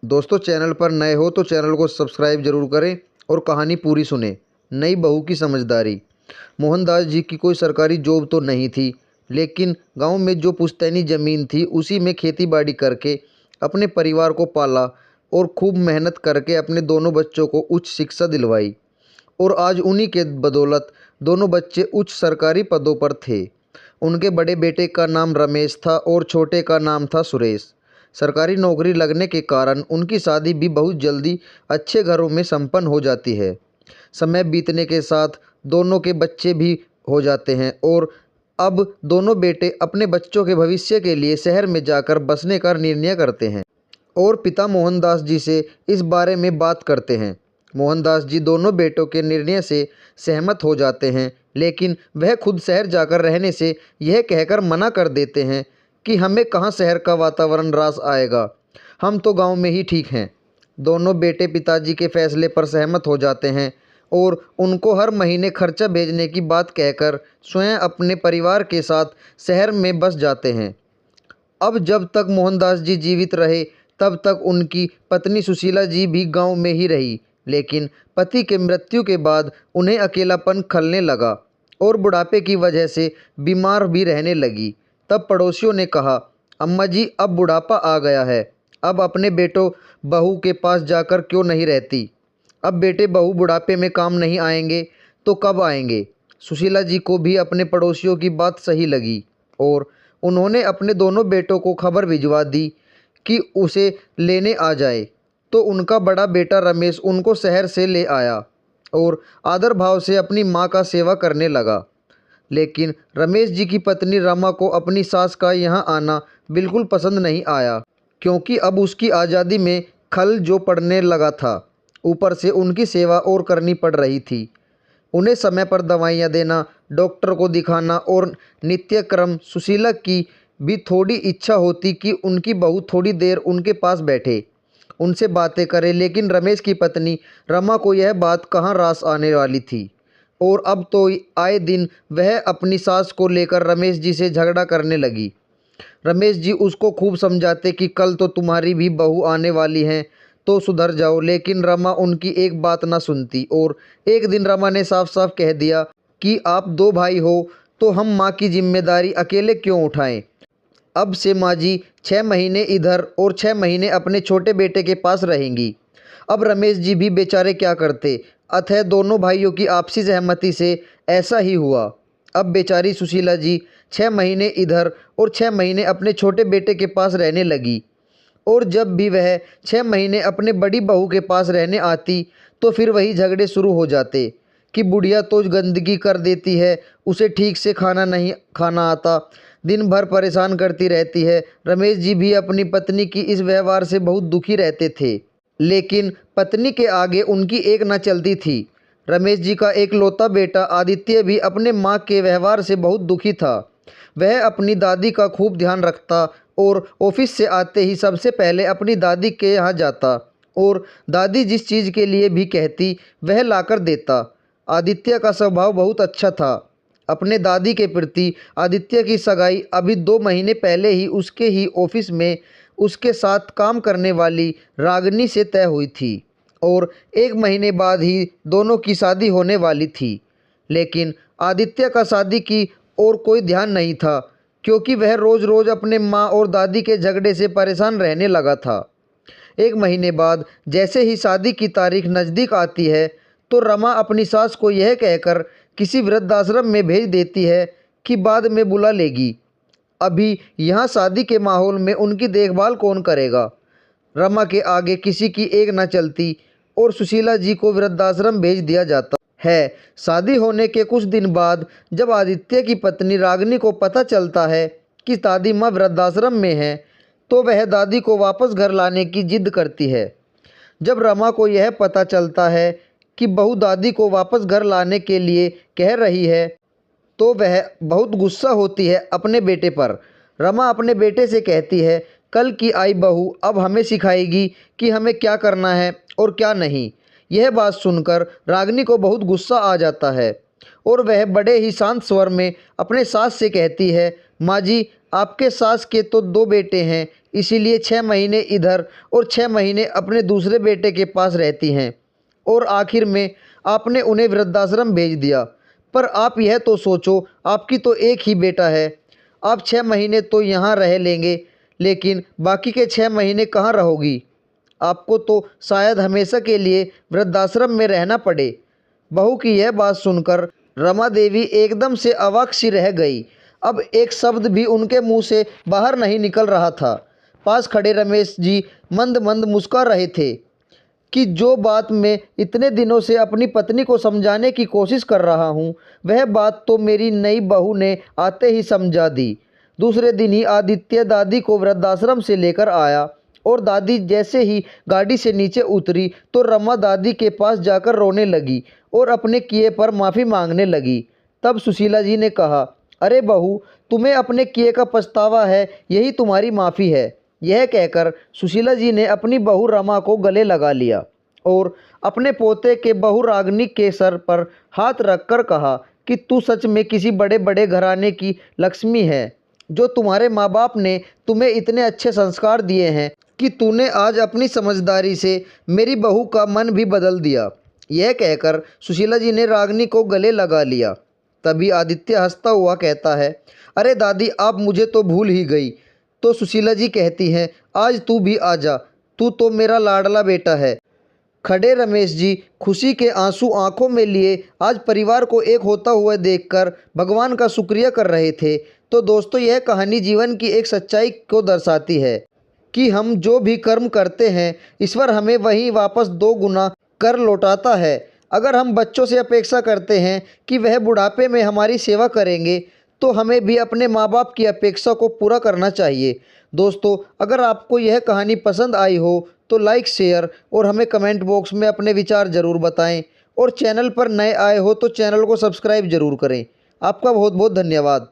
दोस्तों, चैनल पर नए हो तो चैनल को सब्सक्राइब जरूर करें और कहानी पूरी सुने। नई बहू की समझदारी। मोहनदास जी की कोई सरकारी जॉब तो नहीं थी, लेकिन गांव में जो पुश्तैनी ज़मीन थी उसी में खेती बाड़ी करके अपने परिवार को पाला और खूब मेहनत करके अपने दोनों बच्चों को उच्च शिक्षा दिलवाई। और आज उन्हीं के बदौलत दोनों बच्चे उच्च सरकारी पदों पर थे। उनके बड़े बेटे का नाम रमेश था और छोटे का नाम था सुरेश। सरकारी नौकरी लगने के कारण उनकी शादी भी बहुत जल्दी अच्छे घरों में संपन्न हो जाती है। समय बीतने के साथ दोनों के बच्चे भी हो जाते हैं और अब दोनों बेटे अपने बच्चों के भविष्य के लिए शहर में जाकर बसने का निर्णय करते हैं और पिता मोहनदास जी से इस बारे में बात करते हैं। मोहनदास जी दोनों बेटों के निर्णय से सहमत हो जाते हैं, लेकिन वह खुद शहर जाकर रहने से यह कहकर मना कर देते हैं कि हमें कहाँ शहर का वातावरण रास आएगा, हम तो गांव में ही ठीक हैं। दोनों बेटे पिताजी के फैसले पर सहमत हो जाते हैं और उनको हर महीने खर्चा भेजने की बात कहकर स्वयं अपने परिवार के साथ शहर में बस जाते हैं। अब जब तक मोहनदास जी जीवित रहे तब तक उनकी पत्नी सुशीला जी भी गांव में ही रही, लेकिन पति के मृत्यु के बाद उन्हें अकेलापन खलने लगा और बुढ़ापे की वजह से बीमार भी रहने लगी। तब पड़ोसियों ने कहा, अम्मा जी अब बुढ़ापा आ गया है, अब अपने बेटों बहू के पास जाकर क्यों नहीं रहती। अब बेटे बहू बुढ़ापे में काम नहीं आएंगे तो कब आएंगे। सुशीला जी को भी अपने पड़ोसियों की बात सही लगी और उन्होंने अपने दोनों बेटों को खबर भिजवा दी कि उसे लेने आ जाए। तो उनका बड़ा बेटा रमेश उनको शहर से ले आया और आदर भाव से अपनी माँ का सेवा करने लगा। लेकिन रमेश जी की पत्नी रमा को अपनी सास का यहाँ आना बिल्कुल पसंद नहीं आया, क्योंकि अब उसकी आज़ादी में खल जो पड़ने लगा था। ऊपर से उनकी सेवा और करनी पड़ रही थी। उन्हें समय पर दवाइयाँ देना, डॉक्टर को दिखाना और नित्यक्रम। सुशीला की भी थोड़ी इच्छा होती कि उनकी बहू थोड़ी देर उनके पास बैठे, उनसे बातें करे, लेकिन रमेश की पत्नी रमा को यह बात कहाँ रास आने वाली थी। और अब तो आए दिन वह अपनी सास को लेकर रमेश जी से झगड़ा करने लगी। रमेश जी उसको खूब समझाते कि कल तो तुम्हारी भी बहू आने वाली हैं, तो सुधर जाओ, लेकिन रमा उनकी एक बात ना सुनती। और एक दिन रमा ने साफ साफ कह दिया कि आप दो भाई हो तो हम माँ की जिम्मेदारी अकेले क्यों उठाएं। अब से माँ जी 6 महीने इधर और 6 महीने अपने छोटे बेटे के पास रहेंगी। अब रमेश जी भी बेचारे क्या करते, अतः दोनों भाइयों की आपसी सहमति से ऐसा ही हुआ। अब बेचारी सुशीला जी 6 महीने इधर और 6 महीने अपने छोटे बेटे के पास रहने लगी। और जब भी वह 6 महीने अपने बड़ी बहू के पास रहने आती तो फिर वही झगड़े शुरू हो जाते कि बुढ़िया तो गंदगी कर देती है, उसे ठीक से खाना नहीं खाना आता, दिन भर परेशान करती रहती है। रमेश जी भी अपनी पत्नी की इस व्यवहार से बहुत दुखी रहते थे, लेकिन पत्नी के आगे उनकी एक न चलती थी। रमेश जी का एकलौता बेटा आदित्य भी अपने माँ के व्यवहार से बहुत दुखी था। वह अपनी दादी का खूब ध्यान रखता और ऑफिस से आते ही सबसे पहले अपनी दादी के यहाँ जाता और दादी जिस चीज़ के लिए भी कहती वह लाकर देता। आदित्य का स्वभाव बहुत अच्छा था। अपने दादी के प्रति आदित्य की सगाई अभी 2 महीने पहले ही उसके ही ऑफिस में उसके साथ काम करने वाली रागिनी से तय हुई थी और 1 महीने बाद ही दोनों की शादी होने वाली थी। लेकिन आदित्य का शादी की और कोई ध्यान नहीं था, क्योंकि वह रोज़ रोज़ अपने माँ और दादी के झगड़े से परेशान रहने लगा था। 1 महीने बाद जैसे ही शादी की तारीख नज़दीक आती है तो रमा अपनी सास को यह कहकर किसी वृद्धाश्रम में भेज देती है कि बाद में बुला लेगी। अभी यहाँ शादी के माहौल में उनकी देखभाल कौन करेगा। रमा के आगे किसी की एक न चलती और सुशीला जी को वृद्धाश्रम भेज दिया जाता है। शादी होने के कुछ दिन बाद जब आदित्य की पत्नी रागिनी को पता चलता है कि दादी माँ वृद्धाश्रम में है, तो वह दादी को वापस घर लाने की जिद करती है। जब रमा को यह पता चलता है कि बहू दादी को वापस घर लाने के लिए कह रही है, तो वह बहुत गुस्सा होती है अपने बेटे पर। रमा अपने बेटे से कहती है, कल की आई बहू अब हमें सिखाएगी कि हमें क्या करना है और क्या नहीं। यह बात सुनकर रागिनी को बहुत गुस्सा आ जाता है और वह बड़े ही शांत स्वर में अपने सास से कहती है, माँ जी आपके सास के तो 2 बेटे हैं, इसीलिए 6 महीने इधर और 6 महीने अपने दूसरे बेटे के पास रहती हैं और आखिर में आपने उन्हें वृद्धाश्रम भेज दिया। पर आप यह तो सोचो, आपकी तो एक ही बेटा है। आप 6 महीने तो यहाँ रह लेंगे, लेकिन बाकी के 6 महीने कहाँ रहोगी? आपको तो शायद हमेशा के लिए वृद्धाश्रम में रहना पड़े। बहू की यह बात सुनकर रमा देवी एकदम से अवाक सी रह गई। अब एक शब्द भी उनके मुंह से बाहर नहीं निकल रहा था। पास खड़े रमेश जी मंद मंद मुस्कुरा रहे थे कि जो बात मैं इतने दिनों से अपनी पत्नी को समझाने की कोशिश कर रहा हूँ, वह बात तो मेरी नई बहू ने आते ही समझा दी। दूसरे दिन ही आदित्य दादी को वृद्धाश्रम से लेकर आया और दादी जैसे ही गाड़ी से नीचे उतरी तो रमा दादी के पास जाकर रोने लगी और अपने किए पर माफ़ी मांगने लगी। तब सुशीला जी ने कहा, अरे बहू, तुम्हें अपने किए का पछतावा है, यही तुम्हारी माफ़ी है। यह कहकर सुशीला जी ने अपनी बहू रमा को गले लगा लिया और अपने पोते के बहू रागनी के सर पर हाथ रखकर कहा कि तू सच में किसी बड़े बड़े घराने की लक्ष्मी है, जो तुम्हारे माँ बाप ने तुम्हें इतने अच्छे संस्कार दिए हैं कि तूने आज अपनी समझदारी से मेरी बहू का मन भी बदल दिया। यह कहकर सुशीला जी ने रागनी को गले लगा लिया। तभी आदित्य हंसता हुआ कहता है, अरे दादी, आप मुझे तो भूल ही गई। तो सुशीला जी कहती हैं, आज तू भी आ जा, तू तो मेरा लाडला बेटा है। खड़े रमेश जी खुशी के आंसू आंखों में लिए आज परिवार को एक होता हुआ देखकर भगवान का शुक्रिया कर रहे थे। तो दोस्तों, यह कहानी जीवन की एक सच्चाई को दर्शाती है कि हम जो भी कर्म करते हैं, ईश्वर हमें वही वापस 2 गुना कर लौटाता है। अगर हम बच्चों से अपेक्षा करते हैं कि वह बुढ़ापे में हमारी सेवा करेंगे, तो हमें भी अपने माँ बाप की अपेक्षा को पूरा करना चाहिए। दोस्तों, अगर आपको यह कहानी पसंद आई हो तो लाइक, शेयर और हमें कमेंट बॉक्स में अपने विचार ज़रूर बताएं। और चैनल पर नए आए हो तो चैनल को सब्सक्राइब ज़रूर करें। आपका बहुत बहुत धन्यवाद।